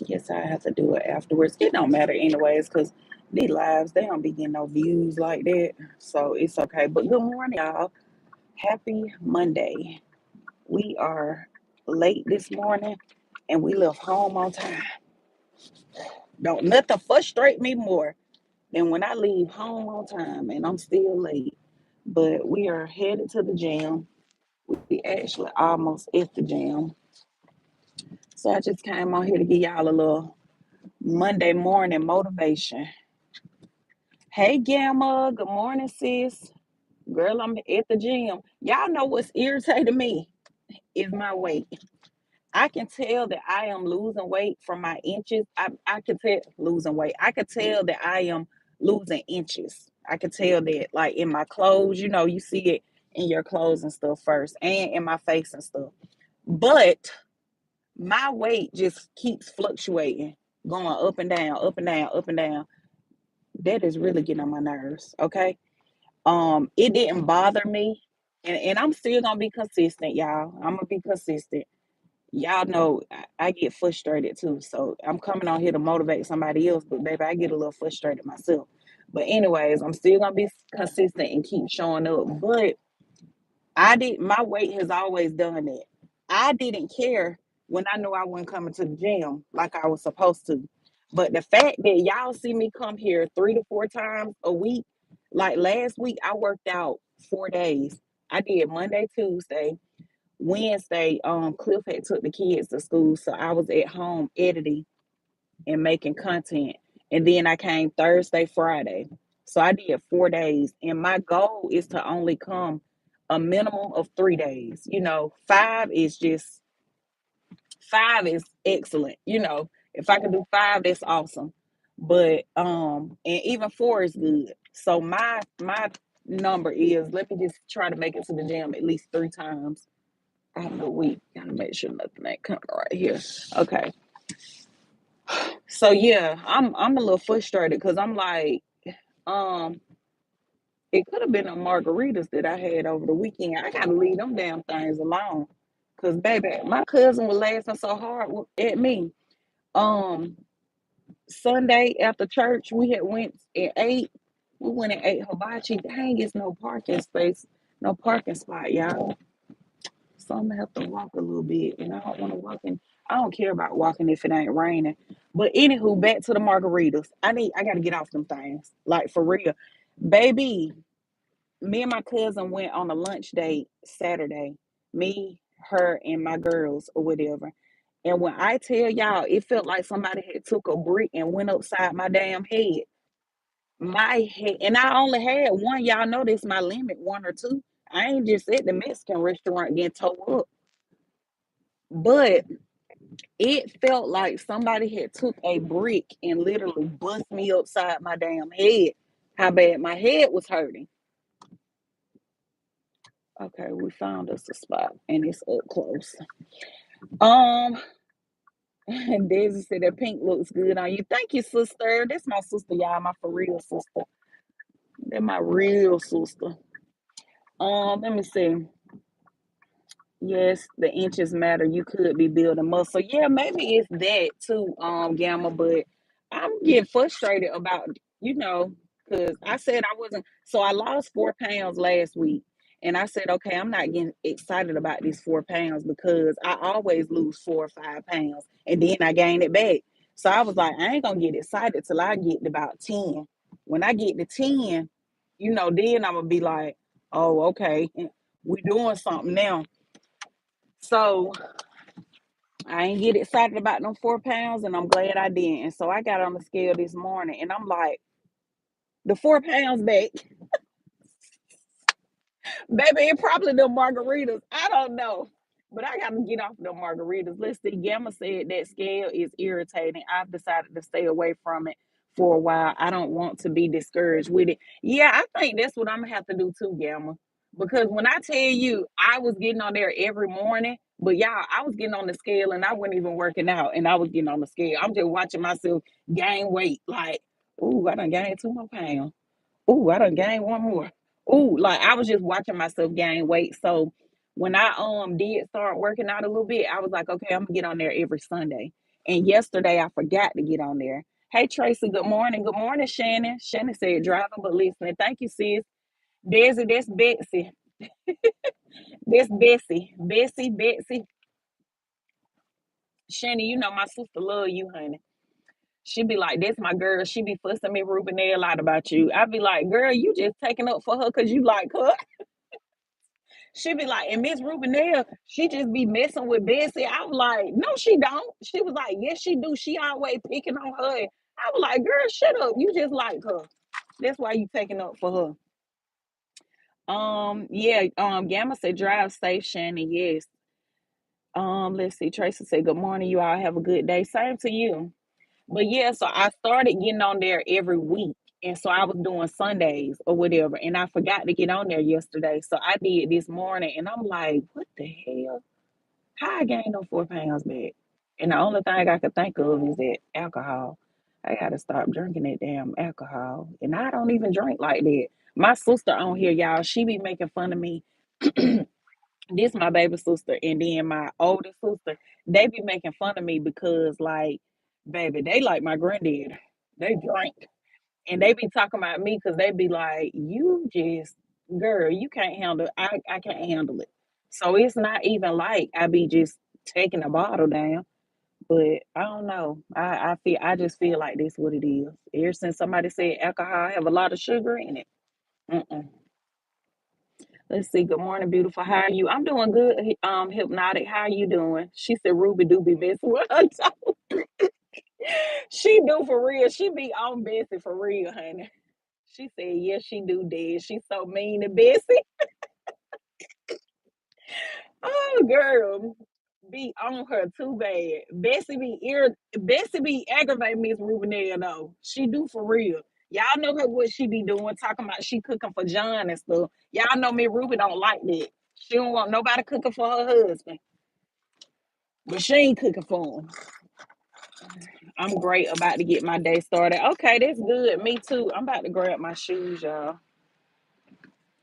Guess I have to do it afterwards. It don't matter anyways, cause these lives they don't be getting no views like that, so it's okay. But good morning, y'all. Happy Monday. We are late this morning, and we left home on time. Don't nothing frustrate me more than when I leave home on time and I'm still late. But we are headed to the gym. We actually almost at the gym. So I just came on here to give y'all a little Monday morning motivation. Hey Gamma, good morning, sis. Girl, I'm at the gym. Y'all know what's irritating me is my weight. I can tell that I am losing weight from my inches. I can tell losing weight. I can tell that I am losing inches. I can tell that like in my clothes, you see it in your clothes and stuff first and in my face and stuff. But my weight just keeps fluctuating, going up and down, up and down, up and down. That is really getting on my nerves. Okay. It didn't bother me. And I'm still gonna be consistent, y'all. I'm gonna be consistent. Y'all know I get frustrated too. So I'm coming on here to motivate somebody else, but baby, I get a little frustrated myself. But anyways, I'm still gonna be consistent and keep showing up. But my weight has always done that. I didn't care when I knew I wasn't coming to the gym like I was supposed to. But the fact that y'all see me come here 3 to 4 times a week, like last week, I worked out 4 days. I did Monday, Tuesday, Wednesday. Cliff had took the kids to school, so I was at home editing and making content. And then I came Thursday, Friday. So I did 4 days. And my goal is to only come a minimum of 3 days. Five is excellent. If I can do five, that's awesome. But and even four is good. So my number is, let me just try to make it to the gym at least 3 times out of the week. Gotta make sure nothing ain't coming right here. Okay. So yeah, I'm a little frustrated because I'm like, um, it could have been the margaritas that I had over the weekend. I gotta leave them damn things alone. Cause baby, my cousin was laughing so hard at me. Um, Sunday after church, we had went and ate. We went and ate hibachi. Dang, it's no parking space, no parking spot, y'all. So I'm gonna have to walk a little bit, and I don't want to walk in. I don't care about walking if it ain't raining. But anywho, back to the margaritas. I gotta get off them things, like for real, baby. Me and my cousin went on a lunch date Saturday. Me, her, and my girls or whatever. And when I tell y'all, it felt like somebody had took a brick and went upside my damn head. My head, and I only had one. Y'all know this my limit, one or two. I ain't just at the Mexican restaurant getting towed up. But it felt like somebody had took a brick and literally bust me upside my damn head. How bad my head was hurting. Okay, we found us a spot and it's up close. Um, and Daisy said that pink looks good on you. Thank you, sister. That's my sister, y'all. My for real sister. That's my real sister. Let me see. Yes, the inches matter. You could be building muscle. Yeah, maybe it's that too, Gamma. But I'm getting frustrated about, because I said I wasn't. So I lost 4 pounds last week, and I said, okay, I'm not getting excited about these 4 pounds because I always lose 4 or 5 pounds, and then I gain it back. So I was like, I ain't gonna get excited till I get to about 10. When I get to 10, then I'm gonna be like, oh, okay, we doing something now. So I ain't get excited about them 4 pounds, and I'm glad I didn't. And so I got on the scale this morning, and I'm like, the 4 pounds back, baby. It probably the margaritas. I don't know, but I got to get off the margaritas. Let's see. Gamma said that scale is irritating. I've decided to stay away from it for a while. I don't want to be discouraged with it. Yeah, I think that's what I'm gonna have to do too, Gamma. Because when I tell you, I was getting on there every morning, but y'all, I was getting on the scale and I wasn't even working out, and I was getting on the scale. I'm just watching myself gain weight. Like, ooh, I done gained 2 more pounds. Ooh, I done gained one more. Ooh, like I was just watching myself gain weight. So when I did start working out a little bit, I was like, okay, I'm gonna get on there every Sunday. And yesterday I forgot to get on there. Hey Tracy, good morning. Good morning, Shannon. Shannon said driving but listening. Thank you, sis. Desi, that's Betsy. That's Bessie. Betsy. Shannon, you know my sister love you, honey. She be like, that's my girl. She be fussing me, Ruben, a lot about you. I be like, girl, you just taking up for her because you like her. She be like, and Miss Rubenell, she just be messing with Bessie. I was like, no, she don't. She was like, yes, she do. She always picking on her. I was like, girl, shut up. You just like her. That's why you taking up for her. Yeah, Gamma said drive safe, Shannon. Yes. Let's see. Tracy said, good morning. You all have a good day. Same to you. But yeah, so I started getting on there every week. And so I was doing Sundays or whatever. And I forgot to get on there yesterday. So I did this morning and I'm like, what the hell? How I gained those 4 pounds back? And the only thing I could think of is that alcohol. I gotta stop drinking that damn alcohol. And I don't even drink like that. My sister on here, y'all, she be making fun of me. This my baby sister and then my oldest sister, they be making fun of me because like, baby, they like my granddad. They drink. And they be talking about me because they be like, you just, girl, you can't handle I can't handle it. So it's not even like I be just taking a bottle down. But I don't know. I just feel like that's what it is. Ever since somebody said alcohol have a lot of sugar in it. Mm-mm. Let's see. Good morning, beautiful. How are you? I'm doing good. Hypnotic. How are you doing? She said Ruby do be messing with her. She do for real. She be on Bessie for real, honey. She said, yes, she do, Dad. She's so mean to Bessie. Oh, girl. Be on her too bad. Bessie be aggravating Miss Rubenell though. She do for real. Y'all know her what she be doing, talking about she cooking for John and stuff. Y'all know Miss Ruby don't like that. She don't want nobody cooking for her husband. But she ain't cooking for him. I'm great about to get my day started. Okay, that's good. Me too. I'm about to grab my shoes, y'all.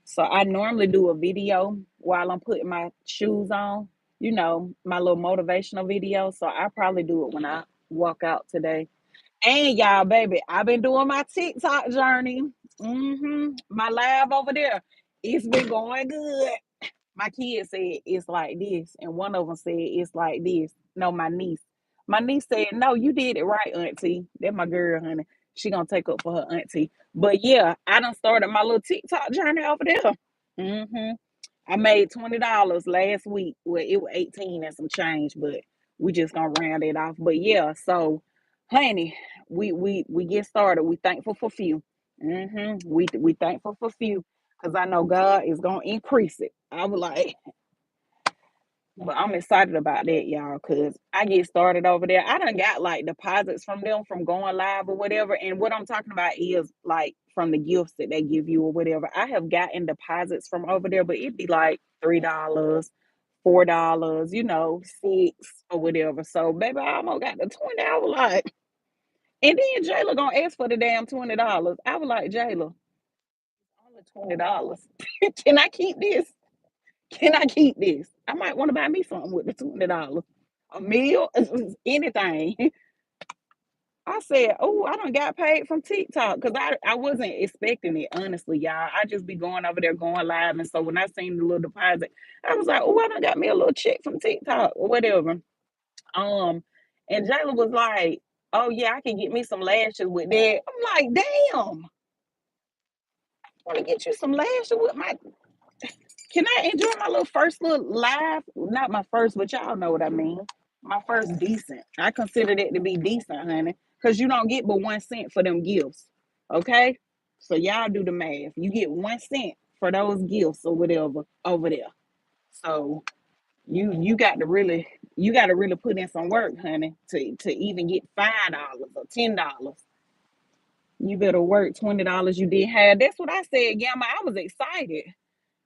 So I normally do a video while I'm putting my shoes on, my little motivational video. So I probably do it when I walk out today. And y'all, baby, I've been doing my TikTok journey. My live over there. It's been going good. My kid said it's like this, and one of them said it's like this. No, my niece. My niece said, "No, you did it right, Auntie." That's my girl, honey. She gonna take up for her auntie. But yeah, I done started my little TikTok journey over there. hmm I made $20 last week. Well, it was 18 and some change, but we just gonna round it off. But yeah, so honey, we get started. We thankful for few. We thankful for few because I know God is gonna increase it. I was like, but I'm excited about that, y'all, because I get started over there. I done got like deposits from them from going live or whatever. And what I'm talking about is like from the gifts that they give you or whatever. I have gotten deposits from over there, but it'd be like $3, $4, 6 or whatever. So baby, I almost got the 20. I was like, and then Jayla gonna ask for the damn $20. I was like, Jayla, only $20. Can I keep this? Can I keep this? I might want to buy me something with the $20. A meal, anything. I said, oh, I don't got paid from TikTok because I wasn't expecting it, honestly, y'all. I just be going over there going live. And so when I seen the little deposit, I was like, oh, I done got me a little check from TikTok or whatever. Um, and Jayla was like, oh yeah, I can get me some lashes with that. I'm like, damn, I want to get you some lashes with my. Can I enjoy my little first little live? Not my first, but y'all know what I mean. My first decent. I consider that to be decent, honey, because you don't get but 1 cent for them gifts. Okay, so y'all do the math. You get 1 cent for those gifts or whatever over there. So you got to really put in some work, honey, to even get $5 or $10. You better work $20 you did have. That's what I said, Gamma. I was excited.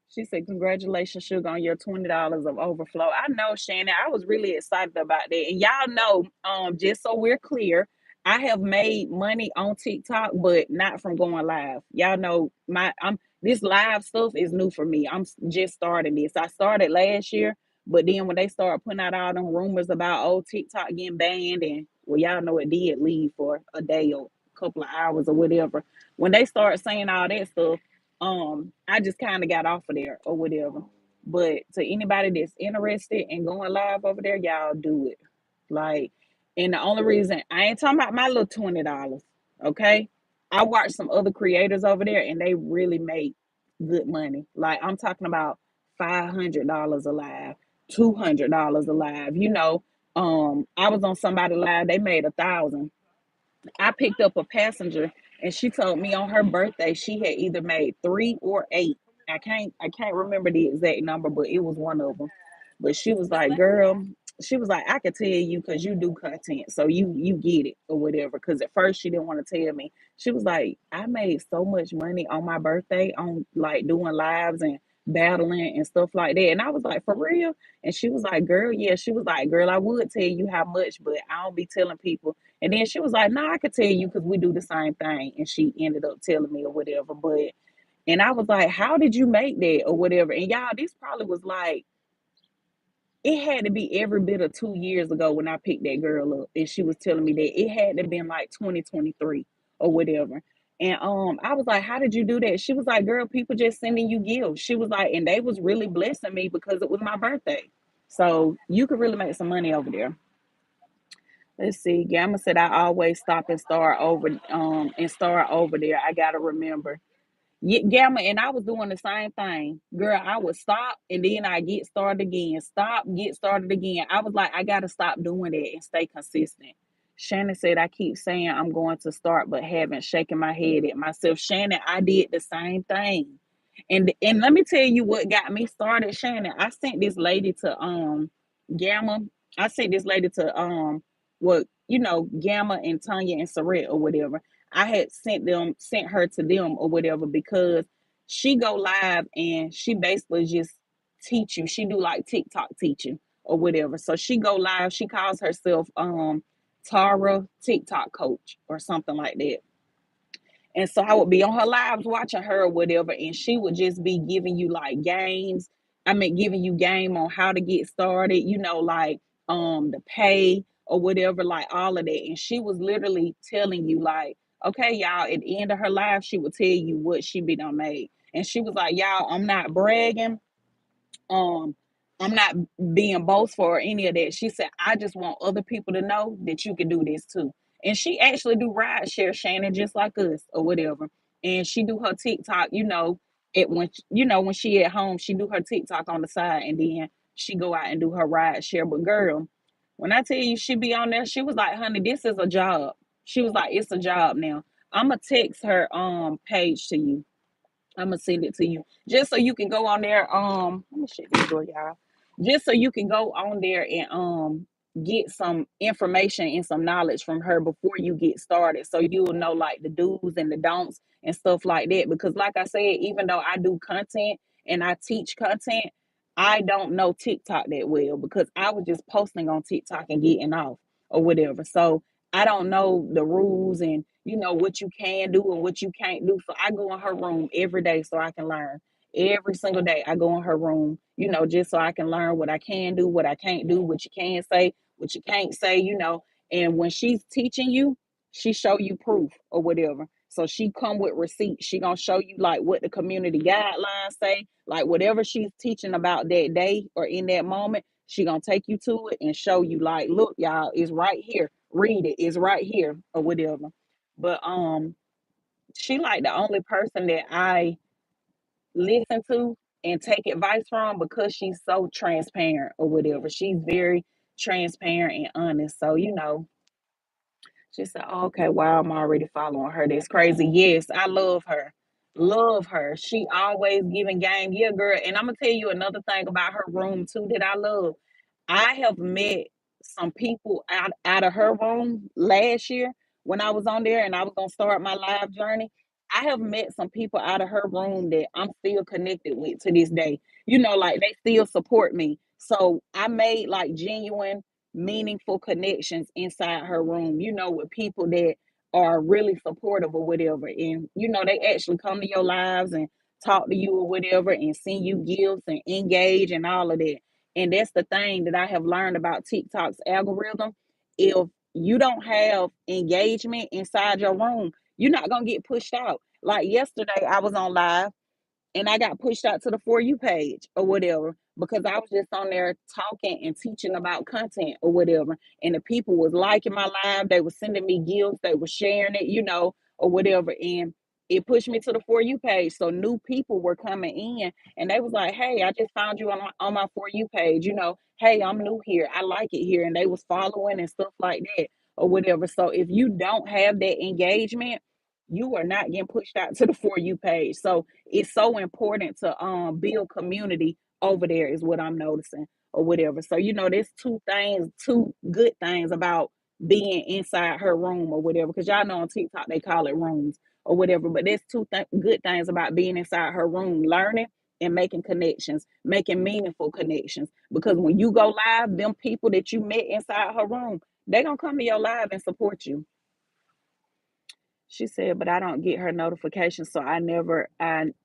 She said, congratulations, Sugar, on your $20 of overflow. I know, Shannon. I was really excited about that. And y'all know, just so we're clear, I have made money on TikTok, but not from going live. Y'all know this live stuff is new for me. I'm just starting this. I started last year, But then when they start putting out all them rumors about TikTok getting banned, and well, y'all know it did leave for a day or a couple of hours or whatever. When they start saying all that stuff, I just kind of got off of there or whatever. But to anybody that's interested in going live over there, y'all do it. Like, and the only reason I ain't talking about my little $20, okay? I watched some other creators over there and they really make good money. Like I'm talking about $500 a live, $200 a live. I was on somebody live, they made 1,000. I picked up a passenger and she told me on her birthday she had either made 3 or 8. I can't remember the exact number, but it was one of them. But she was like, girl, she was like, I could tell you because you do content, so you get it or whatever. Because at first she didn't want to tell me. She was like, I made so much money on my birthday on like doing lives and battling and stuff like that. And I was like, for real? And she was like, girl, yeah. She was like, girl, I would tell you how much, but I don't be telling people. And then she was like, no, I could tell you because we do the same thing. And she ended up telling me or whatever. And I was like, how did you make that or whatever? And y'all, this probably was like, it had to be every bit of 2 years ago when I picked that girl up. And she was telling me that it had to have been like 2023 or whatever. And I was like, how did you do that? She was like, girl, people just sending you gifts. She was like, and they was really blessing me because it was my birthday. So you could really make some money over there. Let's see. Gamma said I always stop and start over there. I gotta remember. Yeah, Gamma, and I was doing the same thing. Girl, I would stop and then I get started again. Stop, get started again. I was like, I gotta stop doing that and stay consistent. Shannon said I keep saying I'm going to start, but haven't shaken my head at myself. Shannon, I did the same thing. And let me tell you what got me started, Shannon. I sent this lady to Gamma. I sent this lady to Gamma and Tanya and Saret or whatever. I had sent her to them or whatever because she go live and she basically just teach you. She do like TikTok teaching or whatever. So she go live. She calls herself Tara TikTok coach or something like that. And so I would be on her lives watching her or whatever, and she would just be giving you like games. I mean, giving you game on how to get started, like the pay or whatever, like all of that. And she was literally telling you, like, okay, y'all, at the end of her life, she would tell you what she be done made. And she was like, y'all, I'm not bragging. Um, I'm not being boastful or any of that. She said, I just want other people to know that you can do this too. And she actually do ride share, Shannon, just like us or whatever. And she do her TikTok, when she at home, she do her TikTok on the side and then she go out and do her ride share. But girl, when I tell you she be on there, she was like, honey, this is a job. She was like, it's a job now. I'ma text her page to you. I'm gonna send it to you just so you can go on there. Let me shut this door, y'all. Just so you can go on there and get some information and some knowledge from her before you get started, so you'll know like the do's and the don'ts and stuff like that. Because, like I said, even though I do content and I teach content, I don't know TikTok that well because I was just posting on TikTok and getting off or whatever. So I don't know the rules and what you can do and what you can't do. So I go in her room every day so I can learn. Every single day I go in her room, just so I can learn what I can do, what I can't do, what you can say, what you can't say. And when she's teaching you, she show you proof or whatever. So she come with receipts. She gonna show you like what the community guidelines say, like whatever she's teaching about that day or in that moment. She gonna take you to it and show you like, look, y'all, it's right here. Read it. It's right here or whatever. But she like the only person that I listen to and take advice from because she's so transparent or whatever. She's very transparent and honest. So, she said, oh, okay, wow, I'm already following her. That's crazy. Yes, I love her. Love her. She always giving game. Yeah, girl. And I'm gonna tell you another thing about her room too that I love. I have met some people out of her room last year when I was on there and I was gonna start my live journey. I have met some people out of her room that I'm still connected with to this day. Like they still support me. So I made like genuine meaningful connections inside her room, with people that are really supportive or whatever. And, they actually come to your lives and talk to you or whatever and send you gifts and engage and all of that. And that's the thing that I have learned about TikTok's algorithm. If you don't have engagement inside your room, you're not gonna get pushed out. Like yesterday, I was on live and I got pushed out to the For You page or whatever because I was just on there talking and teaching about content or whatever. And the people was liking my live, they were sending me gifts, they were sharing it, or whatever. And it pushed me to the For You page. So new people were coming in and they was like, hey, I just found you on my For You page, hey, I'm new here. I like it here. And they was following and stuff like that or whatever. So if you don't have that engagement, you are not getting pushed out to the For You page. So it's so important to build community over there is what I'm noticing or whatever. So there's two good things about being inside her room or whatever, because y'all know on TikTok they call it rooms or whatever, but there's good things about being inside her room, learning and making connections, making meaningful connections, because when you go live, them people that you met inside her room, they gonna come to your live and support you. She said, but I don't get her notifications, so I never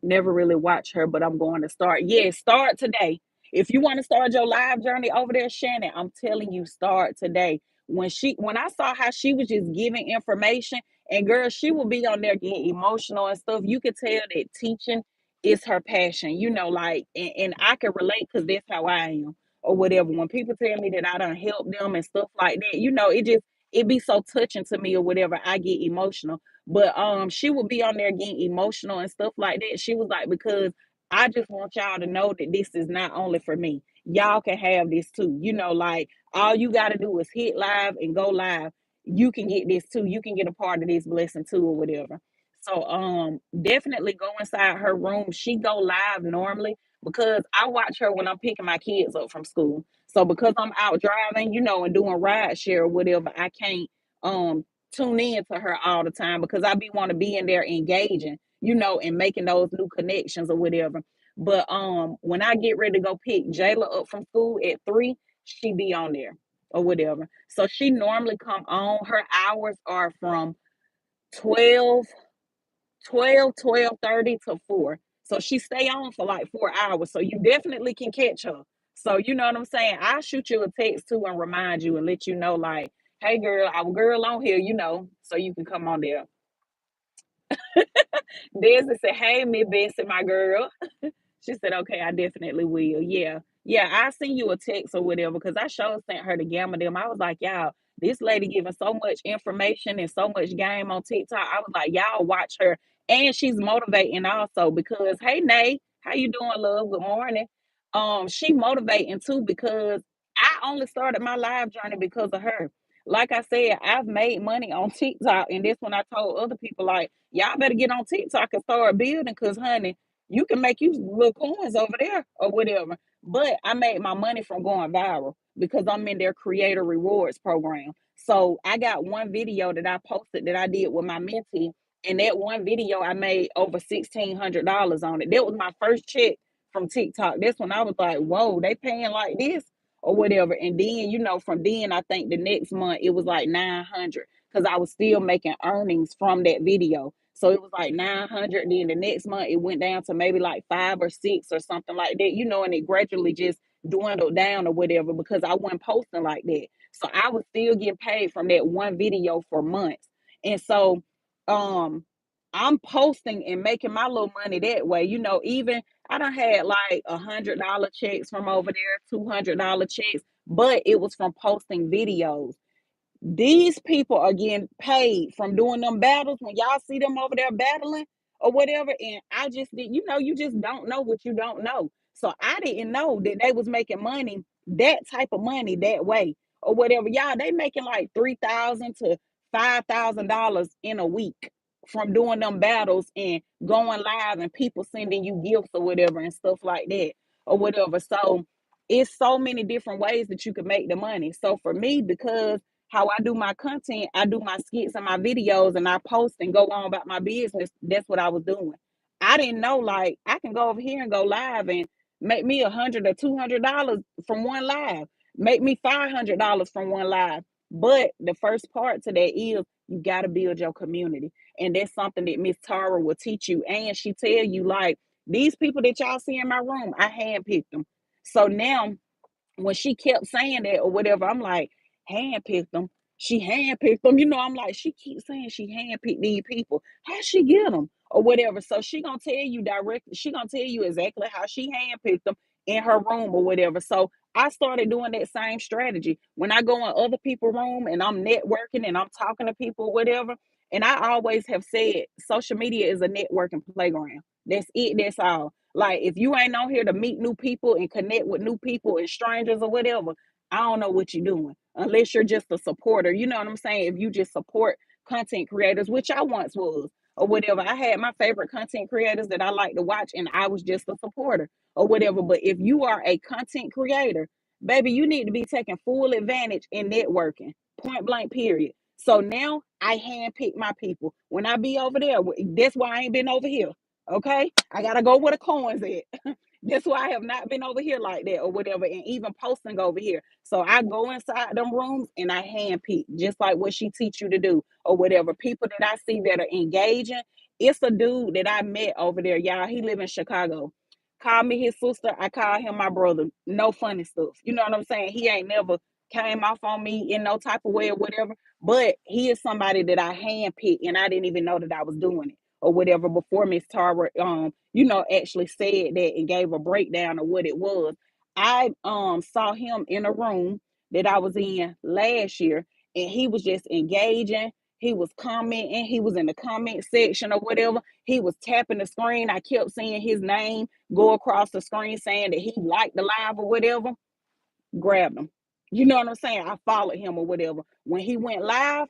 really watch her, but I'm going to start. Yeah, start today. If you want to start your live journey over there, Shannon, I'm telling you, start today. When I saw how she was just giving information, and girl, she will be on there getting emotional and stuff. You could tell that teaching is her passion, like, and I can relate because that's how I am or whatever. When people tell me that I don't help them and stuff like that, it be so touching to me or whatever. I get emotional, but she would be on there getting emotional and stuff like that. She was like, because I just want y'all to know that this is not only for me. Y'all can have this too. Like all you gotta do is hit live and go live. You can get this too. You can get a part of this blessing too, or whatever. So definitely go inside her room. She go live normally because I watch her when I'm picking my kids up from school. So because I'm out driving, and doing ride share or whatever, I can't um tune in to her all the time because I be want to be in there engaging, and making those new connections or whatever. But when I get ready to go pick Jayla up from school at 3, she be on there or whatever. So she normally come on. Her hours are from 12, 12:30 to 4. So she stay on for like 4 hours. So you definitely can catch her. So you know what I'm saying? I'll shoot you a text too and remind you and let you know, like, hey girl, our girl on here, so you can come on there. Desi said, hey, Miss Bessie, my girl. She said, okay, I definitely will. Yeah. Yeah, I send you a text or whatever because I sure sent her the gamma them. I was like, y'all, this lady giving so much information and so much game on TikTok. I was like, y'all watch her. And she's motivating also because, hey, Nay, how you doing, love? Good morning. She motivating too because I only started my live journey because of her. Like I said, I've made money on TikTok, and that's when I told other people, like, y'all better get on TikTok and start building because, honey, you can make you little coins over there or whatever. But I made my money from going viral because I'm in their creator rewards program. So I got one video that I posted that I did with my mentee. And that one video I made over $1,600 on it. That was my first check from TikTok. That's when I was like, whoa, they paying like this or whatever. And then, from then I think the next month it was like 900 because I was still making earnings from that video. So it was like 900. Then the next month it went down to maybe like 5 or 6 or something like that, and it gradually just dwindled down or whatever because I wasn't posting like that. So I was still getting paid from that one video for months. And so um I'm posting and making my little money that way. Even I done had like $100 checks from over there, $200 checks, but it was from posting videos. These people are getting paid from doing them battles when y'all see them over there battling or whatever. And I just did, you just don't know what you don't know. So I didn't know that they was making money, that type of money that way or whatever. Y'all, they making like $3,000 to $5,000 in a week from doing them battles and going live and people sending you gifts or whatever and stuff like that or whatever. So it's so many different ways that you can make the money. So for me, because how I do my content, I do my skits and my videos and I post and go on about my business. That's what I was doing. I didn't know, like, I can go over here and go live and make me $100 or $200 from one live, make me $500 from one live. But the first part to that is you got to build your community. And that's something that Miss Tara will teach you. And she tell you, like, these people that y'all see in my room, I handpicked them. So now when she kept saying that or whatever, I'm like, handpicked them. She handpicked them. I'm like, she keeps saying she handpicked these people. How she get them or whatever? So she gonna tell you directly. She gonna tell you exactly how she handpicked them in her room or whatever. So I started doing that same strategy when I go in other people's room and I'm networking and I'm talking to people or whatever. And I always have said social media is a networking playground. That's it. That's all. Like if you ain't on here to meet new people and connect with new people and strangers or whatever, I don't know what you're doing. Unless you're just a supporter. You know what I'm saying? If you just support content creators, which I once was, or whatever. I had my favorite content creators that I like to watch, and I was just a supporter or whatever. But if you are a content creator, baby, you need to be taking full advantage in networking. Point blank, period. So now I handpick my people. When I be over there, that's why I ain't been over here. Okay, I gotta go where the coins at. That's why I have not been over here like that or whatever, and even posting over here. So I go inside them rooms and I handpick, just like what she teach you to do or whatever. People that I see that are engaging. It's a dude that I met over there, y'all. He live in Chicago. Call me his sister. I call him my brother. No funny stuff. You know what I'm saying? He ain't never came off on me in no type of way or whatever. But he is somebody that I handpicked, and I didn't even know that I was doing it or whatever before Miss Tara actually said that and gave a breakdown of what it was. I saw him in a room that I was in last year, and he was just engaging. He was commenting, he was in the comment section or whatever. He was tapping the screen. I kept seeing his name go across the screen saying that he liked the live or whatever. Grabbed him. You know what I'm saying? I followed him or whatever. When he went live,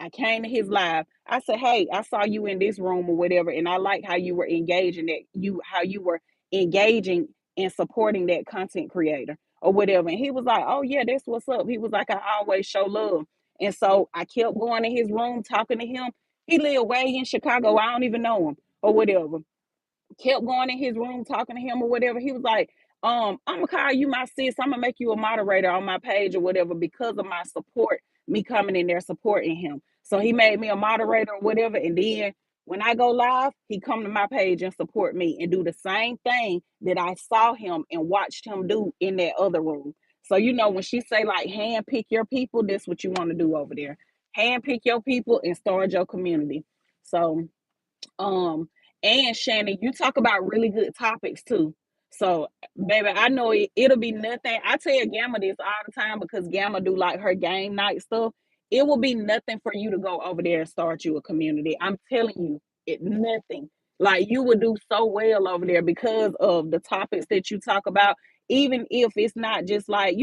I came to his live. I said, "Hey, I saw you in this room or whatever, and I like how you were engaging how you were engaging and supporting that content creator or whatever." And he was like, "Oh yeah, that's what's up." He was like, "I always show love." And so I kept going to his room, talking to him. He lived way in Chicago. I don't even know him or whatever. Kept going in his room talking to him or whatever. He was like, I'm gonna call you my sis. I'm gonna make you a moderator on my page or whatever because of my support, me coming in there supporting him. So he made me a moderator or whatever. And then when I go live, he come to my page and support me and do the same thing that I saw him and watched him do in that other room. So when she say like hand pick your people, that's what you want to do over there. Hand pick your people and start your community. So um, and Shannon, you talk about really good topics too. So, baby, I know it'll be nothing. I tell Gamma this all the time because Gamma do like her game night stuff. It will be nothing for you to go over there and start you a community. I'm telling you, it nothing. Like you would do so well over there because of the topics that you talk about. Even if it's not just like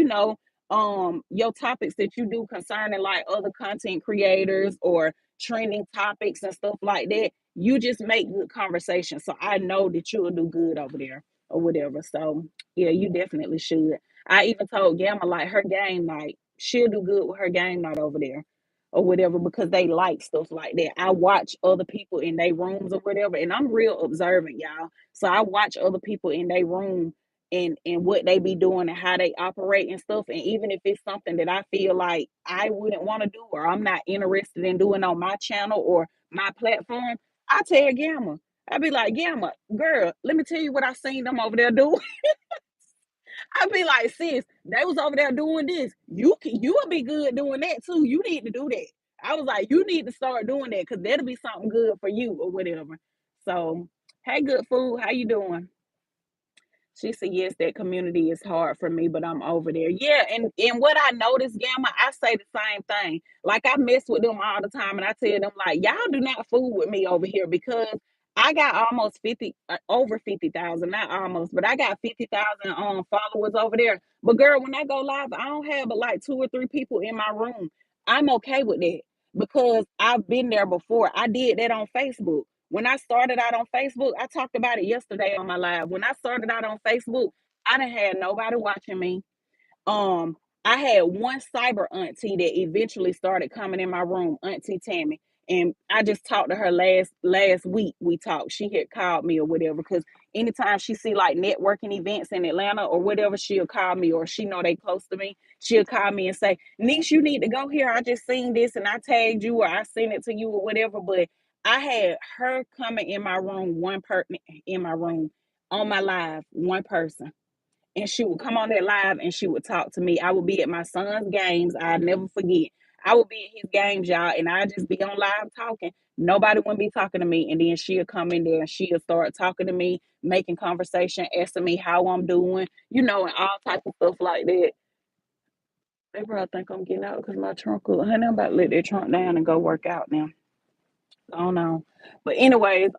your topics that you do concerning like other content creators or trending topics and stuff like that, you just make good conversation. So I know that you'll do good over there or whatever. So yeah, you definitely should. I even told Gamma like her game night, she'll do good with her game night over there or whatever because they like stuff like that. I watch other people in their rooms or whatever, and I'm real observant, y'all. So I watch other people in their room and what they be doing and how they operate and stuff. And even if it's something that I feel like I wouldn't want to do or I'm not interested in doing on my channel or my platform, I tell Gamma. I be like, Gamma, girl, let me tell you what I seen them over there do. I be like, sis, they was over there doing this. You'll be good doing that too. You need to do that. I was like, you need to start doing that because that'll be something good for you or whatever. So, hey, good food, how you doing? She said, yes, that community is hard for me, but I'm over there. Yeah, and what I noticed, Gamma, I say the same thing. Like I mess with them all the time, and I tell them like, y'all do not fool with me over here because I got almost 50, over 50,000, not almost, but I got 50,000 followers over there. But girl, when I go live, I don't have but like two or three people in my room. I'm okay with that because I've been there before. I did that on Facebook. When I started out on Facebook, I talked about it yesterday on my live. When I started out on Facebook, I didn't have nobody watching me. Um, I had one cyber auntie that eventually started coming in my room, Auntie Tammy. And I just talked to her last week. We talked. She had called me or whatever because anytime she see like networking events in Atlanta or whatever, she'll call me or she know they close to me. She'll call me and say, "Niece, you need to go here. I just seen this and I tagged you or I sent it to you or whatever." But I had her coming in my room, one person in my room on my live, one person and she would come on that live and she would talk to me. I would be at my son's games. I'll never forget. I would be at his games, y'all, and I'd just be on live talking. Nobody wouldn't be talking to me. And then she'll come in there and she'll start talking to me, making conversation, asking me how I'm doing, and all type of stuff like that. They probably think I'm getting out because my trunk, honey, I'm about to let that trunk down and go work out now. I don't know. But anyways,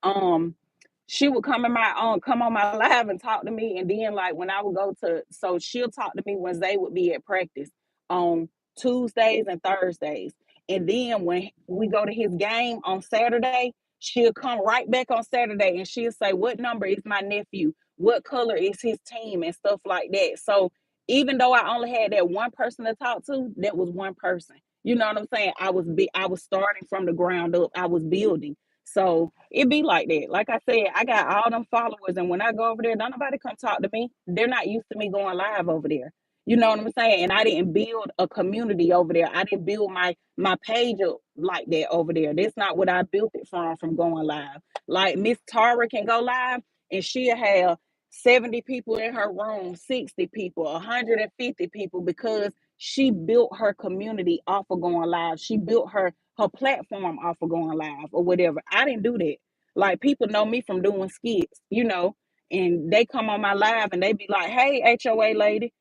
she would come on my live and talk to me. And then like when I would go to so she'll talk to me when they would be at practice on Tuesdays and Thursdays. And then when we go to his game on Saturday, she'll come right back on Saturday and she'll say, what number is my nephew? What color is his team and stuff like that. So even though I only had that one person to talk to, that was one person. You know what I'm saying? I was starting from the ground up. I was building. So it be like that. Like I said, I got all them followers, and when I go over there, don't nobody come talk to me. They're not used to me going live over there. You know what I'm saying? And I didn't build a community over there. I didn't build my page up like that over there. That's not what I built it from going live. Like Miss Tara can go live, and she'll have 70 people in her room, 60 people, 150 people, because she built her community off of going live. She built her platform off of going live or whatever. I didn't do that. Like people know me from doing skits, and they come on my live and they be like, "Hey, HOA lady,"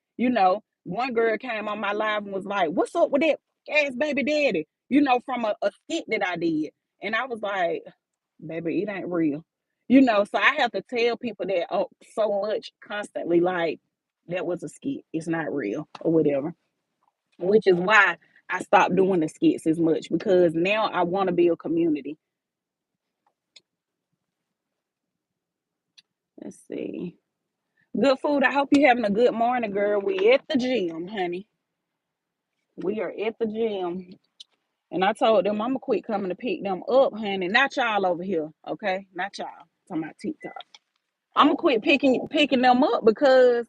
One girl came on my live and was like, "What's up with that ass baby daddy?" From a skit that I did, and I was like, "Baby, it ain't real." So I have to tell people that so much constantly, like that was a skit. It's not real or whatever, which is why I stopped doing the skits as much because now I want to build community. Let's see. Good food. I hope you're having a good morning, girl. We at the gym, honey. We are at the gym. And I told them I'm gonna quit coming to pick them up, honey. Not y'all over here, okay? Not y'all. I'm talking about TikTok. I'm gonna quit picking them up because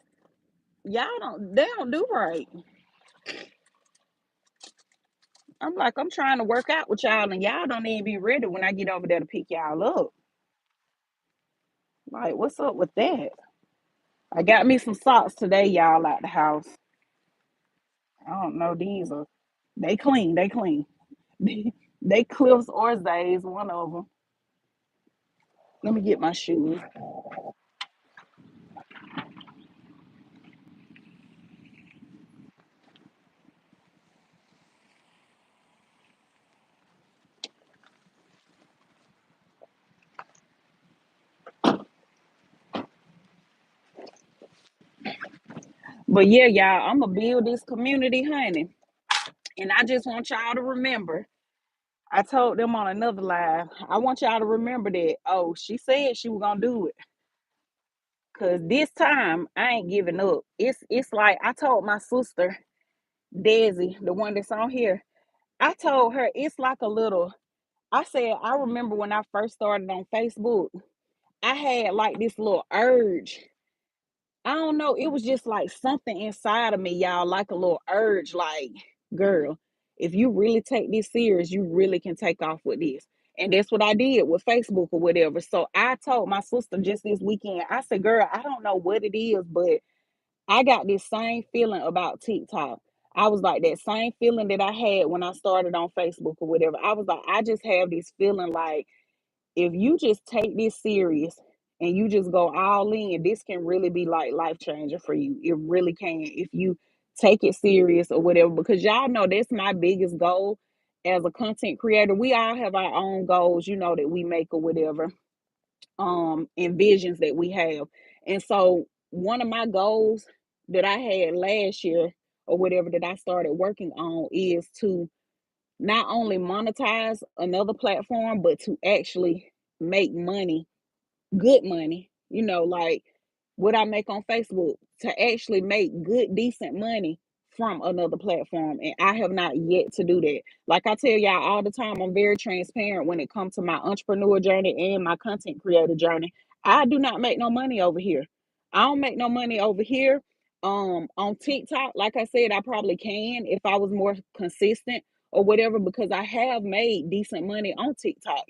they don't do right. I'm like, I'm trying to work out with y'all and y'all don't even be ready when I get over there to pick y'all up. Like, what's up with that? I got me some socks today, y'all, at the house. I don't know. These are they clean. They clean. They Cliffs or Zays, one of them. Let me get my shoes. But yeah, y'all, I'm gonna build this community, honey. And I just want y'all to remember. I told them on another live. I want y'all to remember that. Oh, she said she was gonna do it. Cause this time I ain't giving up. It's like I told my sister, Desi, the one that's on here. I told her it's like a little. I said I remember when I first started on Facebook. I had like this little urge. I don't know. It was just like something inside of me, y'all, like a little urge, like, girl, if you really take this serious, you really can take off with this. And that's what I did with Facebook or whatever. So I told my sister just this weekend, I said, girl, I don't know what it is, but I got this same feeling about TikTok. I was like that same feeling that I had when I started on Facebook or whatever. I was like, I just have this feeling like if you just take this serious and you just go all in, this can really be like life changer for you. It really can if you take it serious or whatever. Because y'all know that's my biggest goal as a content creator. We all have our own goals, that we make or whatever, and visions that we have. And so one of my goals that I had last year or whatever that I started working on is to not only monetize another platform, but to actually make money, good money, like what I make on Facebook, to actually make good, decent money from another platform. And I have not yet to do that. Like I tell y'all all the time, I'm very transparent when it comes to my entrepreneur journey and my content creator journey. I do not make no money over here. I don't make no money over here. On TikTok, like I said, I probably can if I was more consistent or whatever, because I have made decent money on TikTok,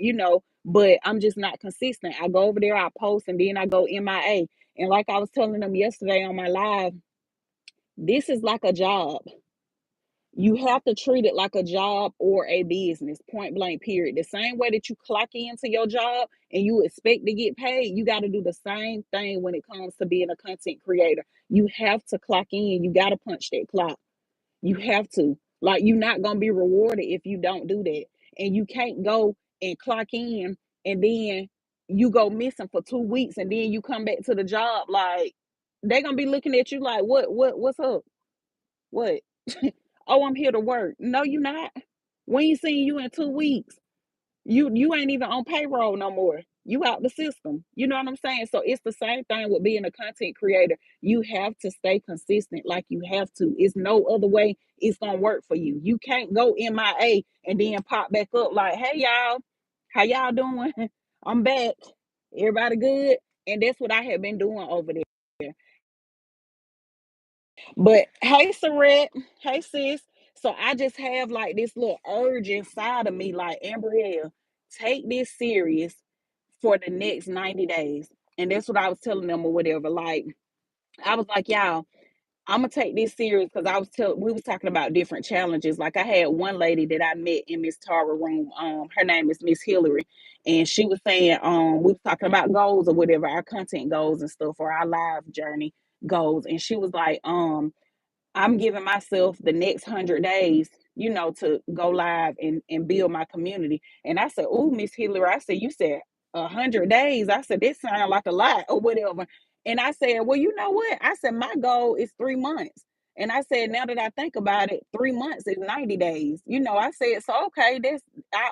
but I'm just not consistent. I go over there, I post, and then I go MIA. And like I was telling them yesterday on my live, this is like a job. You have to treat it like a job or a business, point blank, period. The same way that you clock into your job and you expect to get paid, you got to do the same thing when it comes to being a content creator. You have to clock in, you got to punch that clock. You have to. Like, you're not going to be rewarded if you don't do that. And you can't go and clock in and then you go missing for 2 weeks and then you come back to the job. Like, they're going to be looking at you like, what's up? What? Oh, I'm here to work. No, you not. We ain't seen you in 2 weeks. You ain't even on payroll no more. You out the system. You know what I'm saying? So it's the same thing with being a content creator. You have to stay consistent, like you have to. It's no other way it's gonna work for you. You can't go MIA and then pop back up like, hey y'all, how y'all doing? I'm back. Everybody good? And that's what I have been doing over there. But hey, Saret, hey, sis. So I just have like this little urge inside of me, like, Ambriel, take this serious for the next 90 days. And that's what I was telling them or whatever. Like, I was like, y'all, I'm gonna take this serious because we was talking about different challenges. Like, I had one lady that I met in Miss Tara room. Her name is Miss Hillary, and she was saying, we was talking about goals or whatever, our content goals and stuff, or our live journey goals. And she was like, I'm giving myself the next 100 days, to go live and build my community. And I said, oh, Miss Hillary, I said, you said 100 days. I said, this sounds like a lot or whatever. And I said, well, you know what? I said, my goal is 3 months. And I said, now that I think about it, 3 months is 90 days. I said, so okay, that's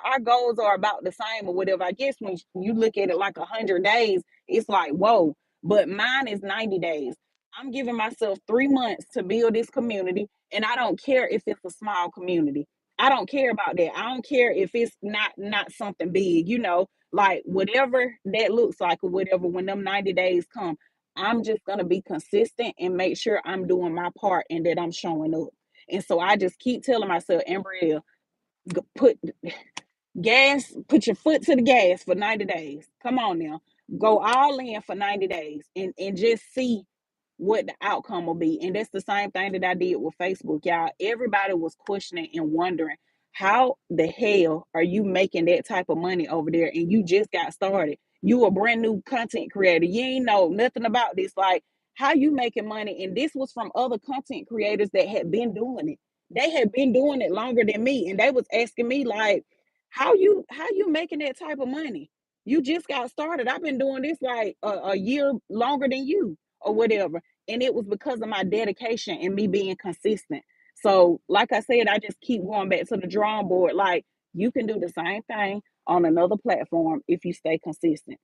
our goals are about the same or whatever. I guess when you look at it like 100 days, it's like, whoa. But mine is 90 days. I'm giving myself 3 months to build this community, and I don't care if it's a small community. I don't care about that. I don't care if it's not something big, like whatever that looks like or whatever. When them 90 days come, I'm just gonna be consistent and make sure I'm doing my part and that I'm showing up. And so I just keep telling myself, Ambriel, put put your foot to the gas for 90 days. Come on now. Go all in for 90 days and just see what the outcome will be. And that's the same thing that I did with Facebook, y'all. Everybody was questioning and wondering, how the hell are you making that type of money over there? And you just got started. You a brand new content creator. You ain't know nothing about this. Like, how you making money? And this was from other content creators that had been doing it. They had been doing it longer than me. And they was asking me, like, how you making that type of money? You just got started. I've been doing this like a year longer than you or whatever. And it was because of my dedication and me being consistent. So, like I said, I just keep going back to the drawing board. Like, you can do the same thing on another platform if you stay consistent.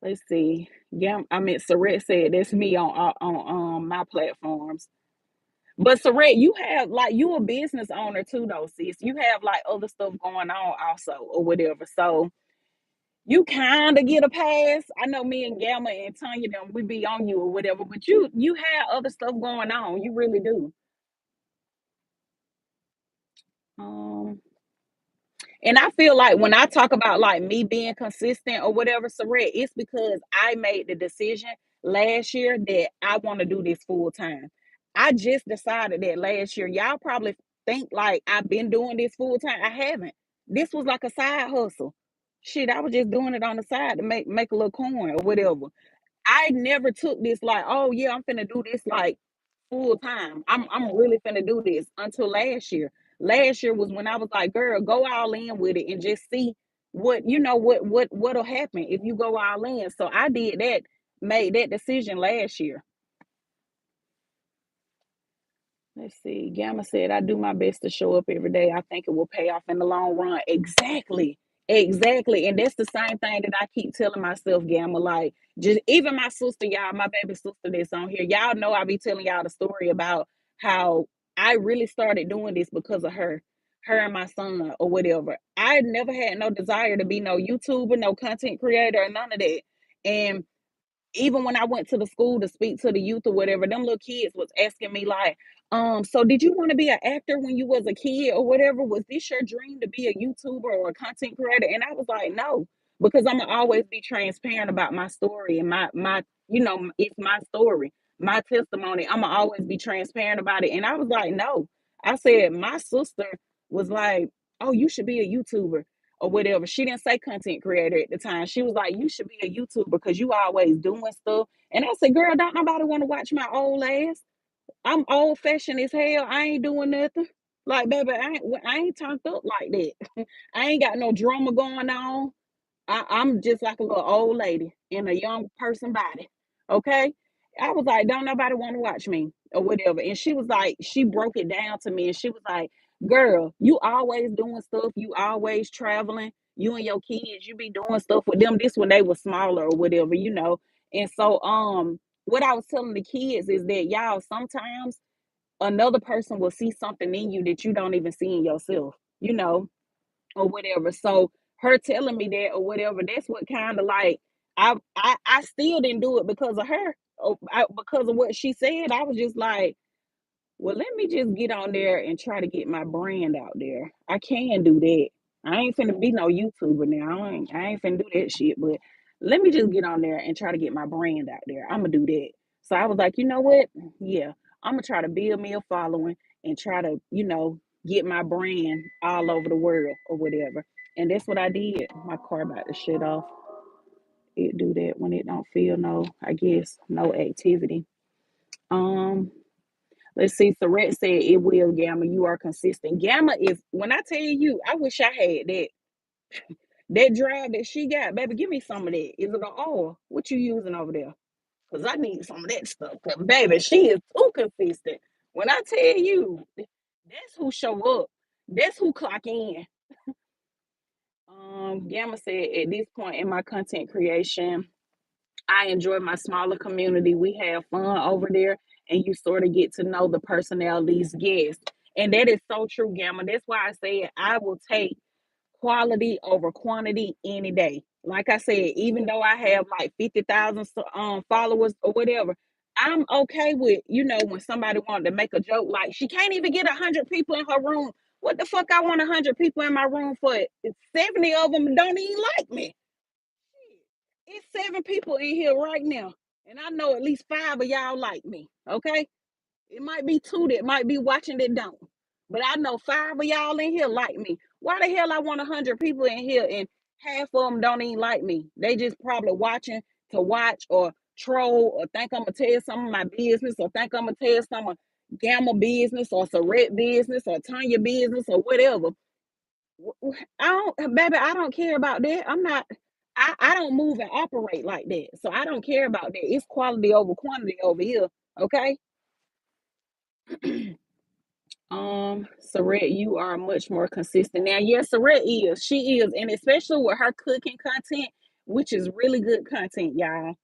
Let's see. Yeah, I mean, Saret said that's me on my platforms. But Saret, you have like, you a business owner too, though, sis. You have like other stuff going on also or whatever. So you kind of get a pass. I know me and Gamma and Tanya them we be on you or whatever, but you have other stuff going on. You really do. Um, and I feel like when I talk about like me being consistent or whatever, Saret, it's because I made the decision last year that I want to do this full time. I just decided that last year. Y'all probably think like I've been doing this full time. I haven't. This was like a side hustle. Shit, I was just doing it on the side to make a little coin or whatever. I never took this like, oh yeah, I'm finna do this like full time. I'm really finna do this until last year. Last year was when I was like, girl, go all in with it and just see what'll happen if you go all in. So I did that, made that decision last year. Let's see. Gamma said, I do my best to show up every day. I think it will pay off in the long run. Exactly. Exactly. And that's the same thing that I keep telling myself, Gamma. Like, just even my sister, y'all, my baby sister that's on here, y'all know I be telling y'all the story about how I really started doing this because of her and my son or whatever. I never had no desire to be no YouTuber, no content creator, or none of that. And even when I went to the school to speak to the youth or whatever, them little kids was asking me like, so did you want to be an actor when you was a kid or whatever? Was this your dream to be a YouTuber or a content creator? And I was like, no, because I'm gonna always be transparent about my story and my it's my story, my testimony. I'm gonna always be transparent about it. And I was like, no. I said my sister was like, oh, you should be a YouTuber or whatever. She didn't say content creator at the time. She was like, you should be a YouTuber because you always doing stuff. And I said, girl, don't nobody want to watch my old ass. I'm old fashioned as hell. I ain't doing nothing. Like, baby, I ain't turned up like that. I ain't got no drama going on. I'm just like a little old lady in a young person body. Okay. I was like, don't nobody want to watch me or whatever. And she was like, she broke it down to me and she was like, girl, you always doing stuff. You always traveling. You and your kids, you be doing stuff with them. This when they were smaller or whatever. And so what I was telling the kids is that y'all sometimes another person will see something in you that you don't even see in yourself, or whatever. So her telling me that or whatever, that's what kind of like I still didn't do it because of her, because of what she said. I was just like, well, let me just get on there and try to get my brand out there. I can do that. I ain't finna be no YouTuber now. I ain't finna do that shit. But let me just get on there and try to get my brand out there. I'm gonna do that. So I was like, you know what? Yeah, I'm gonna try to build me a following and try to, get my brand all over the world or whatever. And that's what I did. My car about to shut off. It do that when it don't feel no, I guess, no activity. Um, Let's see. Surrett said it will, Gamma. You are consistent. Gamma is when I tell you, I wish I had that drive that she got, baby. Give me some of that. Is it an oil? What you using over there? Cause I need some of that stuff. 'Cause, baby, she is too consistent. When I tell you, that's who show up. That's who clock in. Gamma said at this point in my content creation, I enjoy my smaller community. We have fun over there, and you sort of get to know the personalities, guests. And that is so true, Gamma. That's why I said I will take quality over quantity any day. Like I said, even though I have like 50,000 followers or whatever, I'm okay with, when somebody wanted to make a joke like she can't even get 100 people in her room. What the fuck I want 100 people in my room for? 70 of them don't even like me. It's 7 people in here right now, and I know at least 5 of y'all like me. Okay, it might be 2 that might be watching that don't, but I know 5 of y'all in here like me. Why the hell I want 100 people in here and half of them don't even like me? They just probably watching to watch or troll or think I'm gonna tell some of my business or think I'm gonna tell some of Gamma business or Surrett business or Tanya business or whatever. I don't, baby, I don't care about that. I'm not, I don't move and operate like that. So I don't care about that. It's quality over quantity over here. Okay. Saret, you are much more consistent now. Yes, Saret is. She is, and especially with her cooking content, which is really good content, y'all.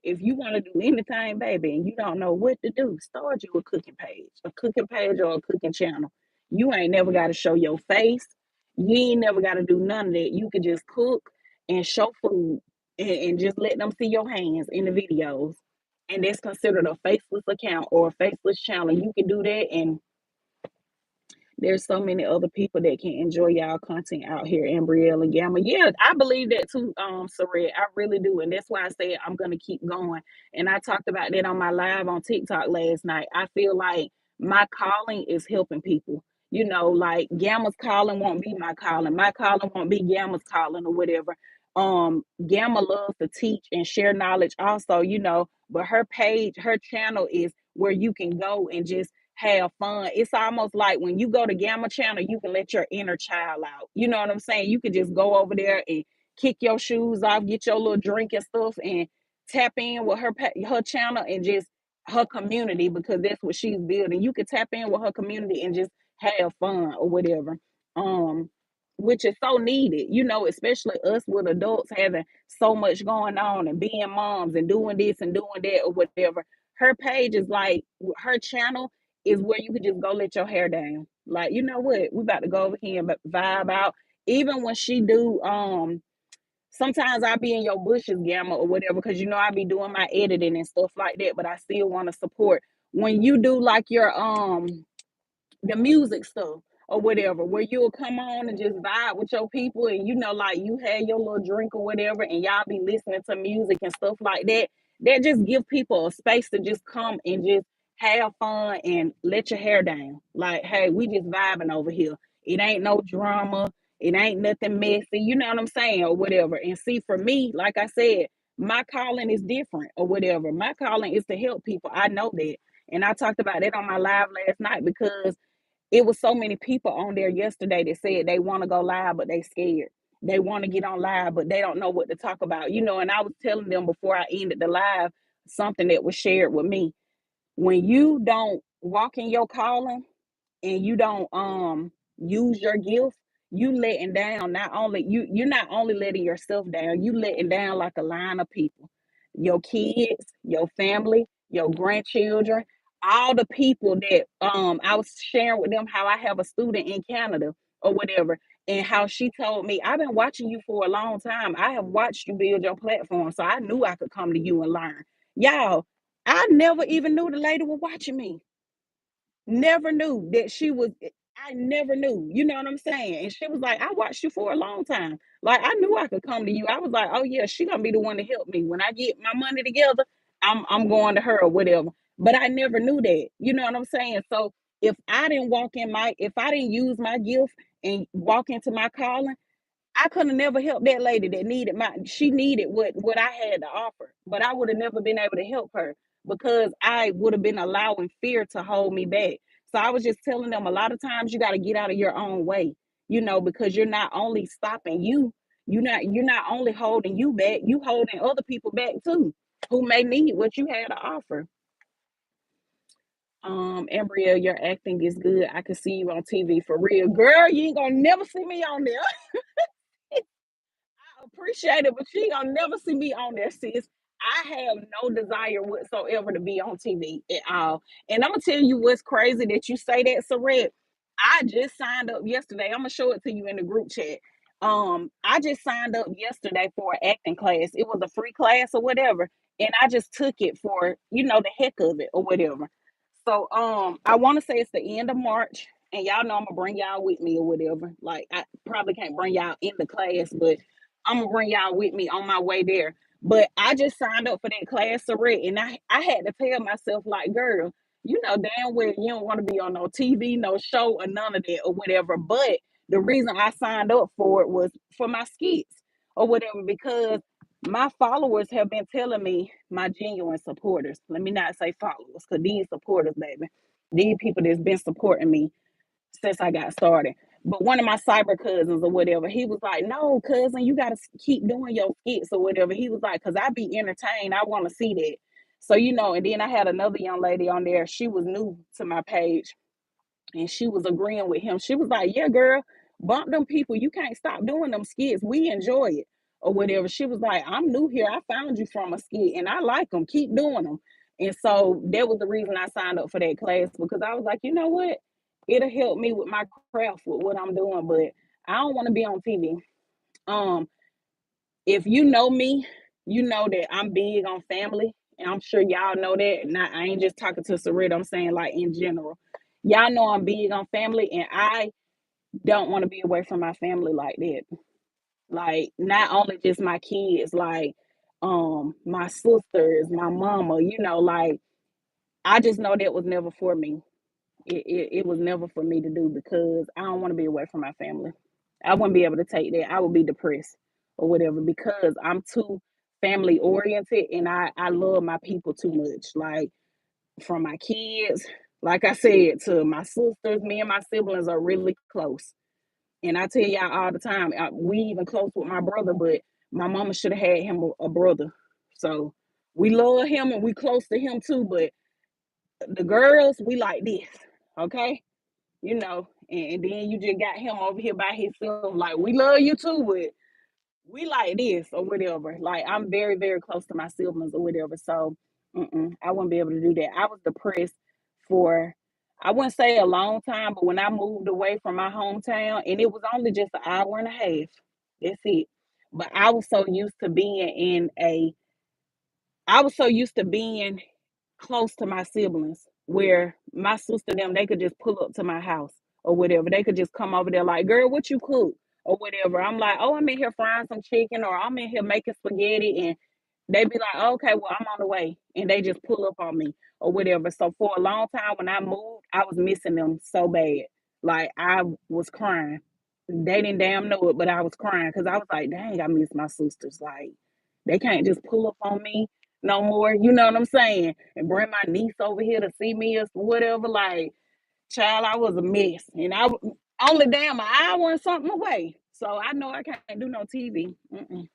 If you want to do anything, baby, and you don't know what to do, start you a cooking page or a cooking channel. You ain't never got to show your face. You ain't never got to do none of that. You can just cook and show food and just let them see your hands in the videos. And that's considered a faceless account or a faceless channel. You can do that, and there's so many other people that can enjoy y'all content out here, Ambriel and Gamma. Yeah, I believe that too, Sared. I really do. And that's why I said I'm gonna keep going. And I talked about that on my live on TikTok last night. I feel like my calling is helping people. Like Gamma's calling won't be my calling. My calling won't be Gamma's calling or whatever. Gamma loves to teach and share knowledge also, but her page, her channel is where you can go and just have fun. It's almost like when you go to Gamma Channel, you can let your inner child out. You know what I'm saying? You can just go over there and kick your shoes off, get your little drink and stuff, and tap in with her channel and just her community, because that's what she's building. You can tap in with her community and just have fun or whatever. Um, which is so needed, especially us with adults having so much going on and being moms and doing this and doing that or whatever. Her page is like her channel is where you could just go let your hair down. Like, you know what? We about to go over here and vibe out. Even when she do, sometimes I be in your bushes, Gamma, or whatever, because I be doing my editing and stuff like that, but I still want to support. When you do like your the music stuff or whatever, where you'll come on and just vibe with your people, and like you had your little drink or whatever, and y'all be listening to music and stuff like that. That just give people a space to just come and just have fun and let your hair down. Like, hey, we just vibing over here. It ain't no drama. It ain't nothing messy. You know what I'm saying, or whatever. And see, for me, like I said, my calling is different or whatever. My calling is to help people. I know that. And I talked about that on my live last night because it was so many people on there yesterday that said they want to go live, but they scared. They want to get on live, but they don't know what to talk about. And I was telling them before I ended the live something that was shared with me. When you don't walk in your calling, and you don't use your gift, you letting down, not only you're not only letting yourself down, you letting down like a line of people, your kids, your family, your grandchildren, all the people that I was sharing with them how I have a student in Canada or whatever, and how she told me, I've been watching you for a long time. I have watched you build your platform, so I knew I could come to you and learn. Y'all, I never even knew the lady was watching me. Never knew that she was. I never knew. You know what I'm saying? And she was like, I watched you for a long time. Like, I knew I could come to you. I was like, oh yeah, she gonna be the one to help me. When I get my money together, I'm going to her or whatever. But I never knew that. You know what I'm saying? So if I didn't use my gift and walk into my calling, I could have never helped that lady that she needed what I had to offer, but I would have never been able to help her because I would have been allowing fear to hold me back. So I was just telling them, a lot of times you got to get out of your own way, because you're not only stopping you, you're not only holding you back, you holding other people back too, who may need what you had to offer. Ambriel, your acting is good. I can see you on TV for real. Girl, you ain't gonna never see me on there. Appreciate it, but she ain't gonna never see me on there, sis. I have no desire whatsoever to be on TV at all. And I'm gonna tell you what's crazy that you say that, Saret. I just signed up yesterday. I'm gonna show it to you in the group chat. I just signed up yesterday for an acting class. It was a free class or whatever, and I just took it for the heck of it or whatever. So I want to say it's the end of March, and y'all know I'm gonna bring y'all with me or whatever. Like, I probably can't bring y'all in the class, but I'm gonna bring y'all with me on my way there. But I just signed up for that class already, and I had to tell myself, like, girl, you know damn well you don't want to be on no TV, no show, or none of that or whatever. But the reason I signed up for it was for my skits or whatever, because my followers have been telling me, my genuine supporters, let me not say followers, because these supporters, baby, these people that's been supporting me since I got started. But one of my cyber cousins or whatever, he was like, no, cousin, you got to keep doing your skits or whatever. He was like, because I be entertained. I want to see that. So, and then I had another young lady on there. She was new to my page, and she was agreeing with him. She was like, yeah, girl, bump them people. You can't stop doing them skits. We enjoy it or whatever. She was like, I'm new here. I found you from a skit and I like them. Keep doing them. And so that was the reason I signed up for that class, because I was like, you know what? It'll help me with my craft, with what I'm doing, but I don't want to be on TV. Um, if you know me, you know that I'm big on family, and I'm sure y'all know that. Not, I ain't just talking to Sarita, I'm saying like in general. Y'all know I'm big on family, and I don't want to be away from my family like that. Like, not only just my kids, like my sisters, my mama, like, I just know that was never for me. It was never for me to do, because I don't want to be away from my family. I wouldn't be able to take that. I would be depressed or whatever, because I'm too family oriented, and I love my people too much. Like, from my kids, like I said, to my sisters, me and my siblings are really close. And I tell y'all all the time, we even close with my brother, but my mama should have had him a brother. So we love him and we close to him too, but the girls, we like this, okay? And then you just got him over here by himself. Like, we love you too, but we like this or whatever. Like, I'm very, very close to my siblings or whatever. So I wouldn't be able to do that. I was depressed for, I wouldn't say a long time, but when I moved away from my hometown, and it was only just an hour and a half. That's it. But I was so used to being close to my siblings, where my sister them, they could just pull up to my house or whatever. They could just come over there like, girl, what you cook? Or whatever. I'm like, oh, I'm in here frying some chicken, or I'm in here making spaghetti, and they be like, okay, well, I'm on the way. And they just pull up on me or whatever. So for a long time when I moved, I was missing them so bad. Like I was crying. They didn't damn know it, but I was crying because I was like, dang, I miss my sisters. Like they can't just pull up on me no more. You know what I'm saying? And bring my niece over here to see me or whatever. Like, child, I was a mess. And I only damn an hour and something away. So I know I can't do no TV. Mm-mm.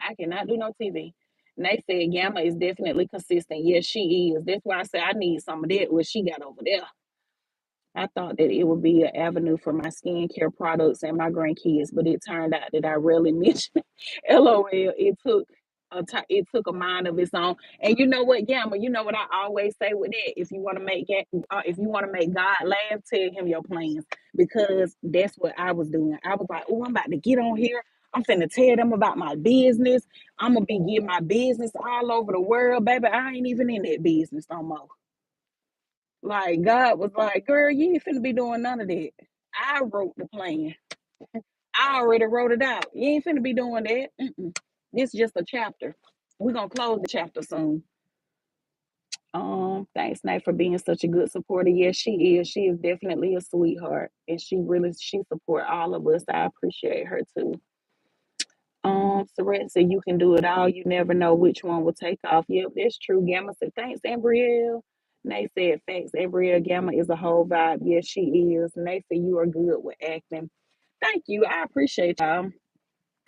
I cannot do no TV. And they said Gamma is definitely consistent. Yes, she is. That's why I said I need some of that, what she got over there. I thought that it would be an avenue for my skincare products and my grandkids, but it turned out that I rarely mentioned. LOL. It took a mind of its own. And you know what, Gamma? You know what I always say with that? If you want to make God laugh, tell him your plans, because that's what I was doing. I was like, oh, I'm about to get on here. I'm finna tell them about my business. I'm gonna be getting my business all over the world, baby. I ain't even in that business no more. Like God was like, girl, you ain't finna be doing none of that. I wrote the plan. I already wrote it out. You ain't finna be doing that. Mm-mm. This is just a chapter. We're gonna close the chapter soon. Thanks, Nate, for being such a good supporter. Yes, she is. She is definitely a sweetheart, and she support all of us. I appreciate her too. Saret said you can do it all. You never know which one will take off. Yep, that's true. Gamma said, thanks, Ambriel. Nate said, thanks, Ambriel. Gamma is a whole vibe. Yes, she is. Nate said, you are good with acting. Thank you. I appreciate y'all.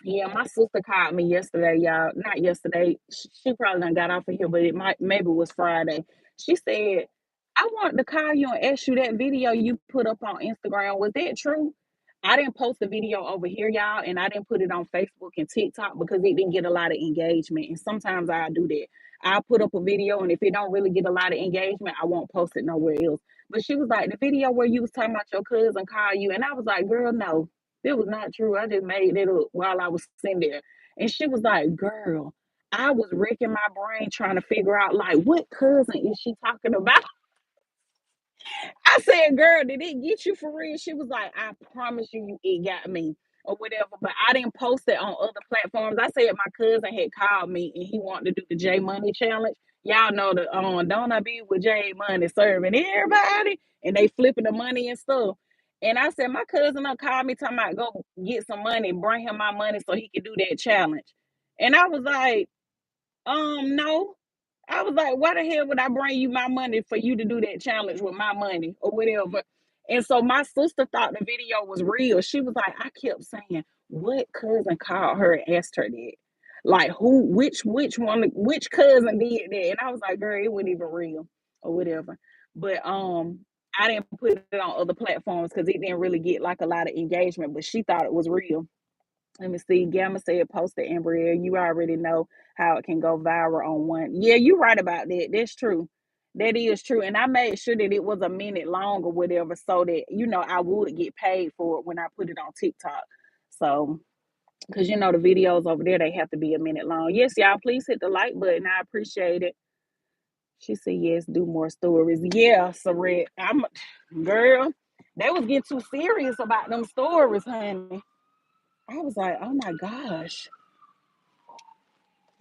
Yeah, my sister called me yesterday, y'all. Not yesterday. She probably done got off of here, but it might maybe it was Friday. She said, I wanted to call you and ask you that video you put up on Instagram. Was that true? I didn't post the video over here, y'all, and I didn't put it on Facebook and TikTok because it didn't get a lot of engagement. And sometimes I do that. I'll put up a video, and if it don't really get a lot of engagement, I won't post it nowhere else. But she was like, the video where you was talking about your cousin call you, and I was like, girl, no, it was not true. I just made it up while I was sitting there. And she was like, girl, I was wrecking my brain trying to figure out, like, what cousin is she talking about? I said, girl, did it get you for real? She was like, I promise you, it got me or whatever. But I didn't post it on other platforms. I said my cousin had called me and he wanted to do the J Money challenge. Y'all know the don't I be with J Money serving everybody and they flipping the money and stuff. And I said, my cousin called me talking about go get some money, bring him my money so he could do that challenge. And I was like, no. I was like, why the hell would I bring you my money for you to do that challenge with my money or whatever? And so my sister thought the video was real. She was like, I kept saying, what cousin called her and asked her that? Like who, which one, which cousin did that? And I was like, girl, it wasn't even real or whatever. But I didn't put it on other platforms because it didn't really get like a lot of engagement, but she thought it was real. Let me see. Gamma said, post the Ambriel. You already know how it can go viral on one. Yeah, you're right about that. That's true. That is true. And I made sure that it was a minute long or whatever so that, I would get paid for it when I put it on TikTok. So, because, the videos over there, they have to be a minute long. Yes, y'all, please hit the like button. I appreciate it. She said, yes, do more stories. Yeah, Saret. Girl, they was getting too serious about them stories, honey. I was like, oh my gosh.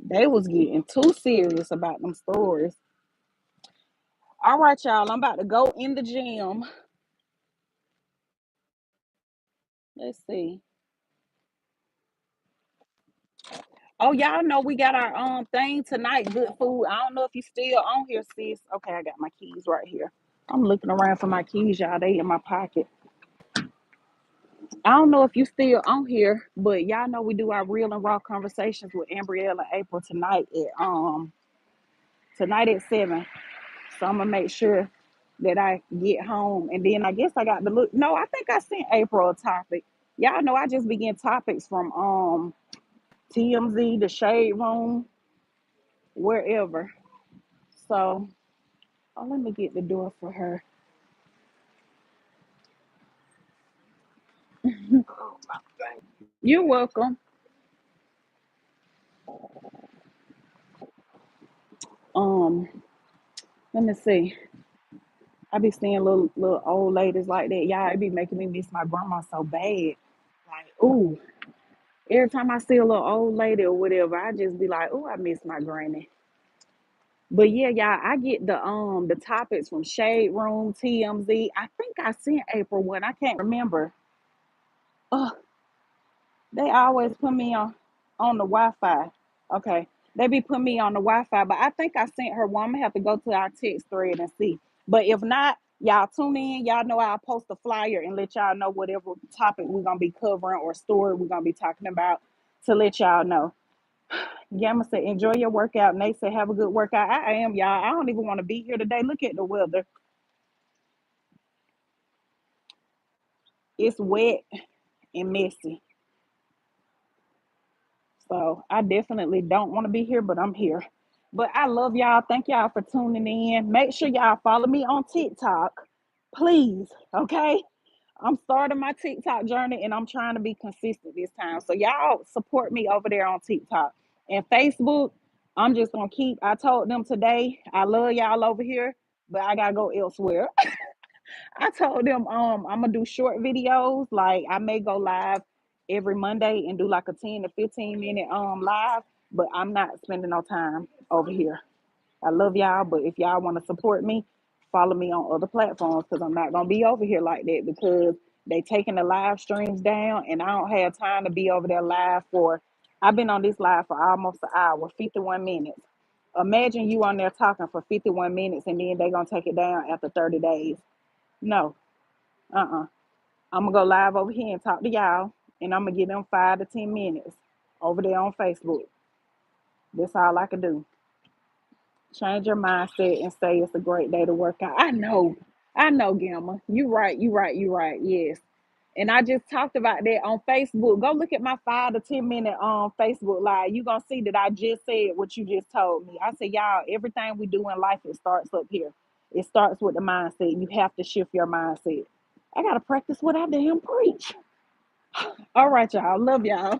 They was getting too serious about them stories. All right, y'all. I'm about to go in the gym. Let's see. Oh, y'all know we got our thing tonight. Good food. I don't know if you still on here, sis. Okay, I got my keys right here. I'm looking around for my keys, y'all. They in my pocket. I don't know if you still on here, but y'all know we do our real and raw conversations with Ambriel and April tonight at 7. So I'm gonna make sure that I get home, and then I guess I got to look. No, I think I sent April a topic. Y'all know I just begin topics from TMZ, the Shade Room, wherever. So let me get the door for her. You're welcome. Um, let me see. I be seeing little old ladies like that. Y'all, it be making me miss my grandma so bad. Like, ooh, every time I see a little old lady or whatever, I just be like, ooh, I miss my granny. But yeah, y'all, I get the topics from Shade Room, TMZ. I think I sent April one. I can't remember. Oh, they always put me on the Wi-Fi. Okay. They be putting me on the Wi-Fi, but I think I sent her one. I'm gonna have to go to our text thread and see. But if not, y'all tune in. Y'all know I'll post a flyer and let y'all know whatever topic we're gonna be covering or story we're gonna be talking about to let y'all know. Gamma said, enjoy your workout. Nate said, have a good workout. I am, y'all. I don't even want to be here today. Look at the weather. It's wet and messy. So I definitely don't want to be here, but I'm here. But I love y'all. Thank y'all for tuning in. Make sure y'all follow me on TikTok, please. Okay. I'm starting my TikTok journey and I'm trying to be consistent this time. So y'all support me over there on TikTok and Facebook. I'm just gonna keep. I told them today I love y'all over here, but I gotta go elsewhere. I told them I'm gonna do short videos. Like I may go live every Monday and do like a 10 to 15 minute live, but I'm not spending no time over here. I love y'all, but if y'all want to support me, follow me on other platforms because I'm not gonna be over here like that because they taking the live streams down and I don't have time to be over there live for I've been on this live for almost an hour, 51 minutes. Imagine you on there talking for 51 minutes and then they gonna take it down after 30 days. No, uh-uh. I'm gonna go live over here and talk to y'all and I'm gonna give them 5 to 10 minutes over there on Facebook. That's all I can do. Change your mindset and say it's a great day to work out. I know, Gamma. You right, you right, you right. Yes. And I just talked about that on Facebook. Go look at my 5 to 10 minute Facebook live. You gonna see that I just said what you just told me. I said, y'all, everything we do in life, it starts up here. It starts with the mindset. You have to shift your mindset. I gotta practice what I damn preach. All right, y'all. Love y'all.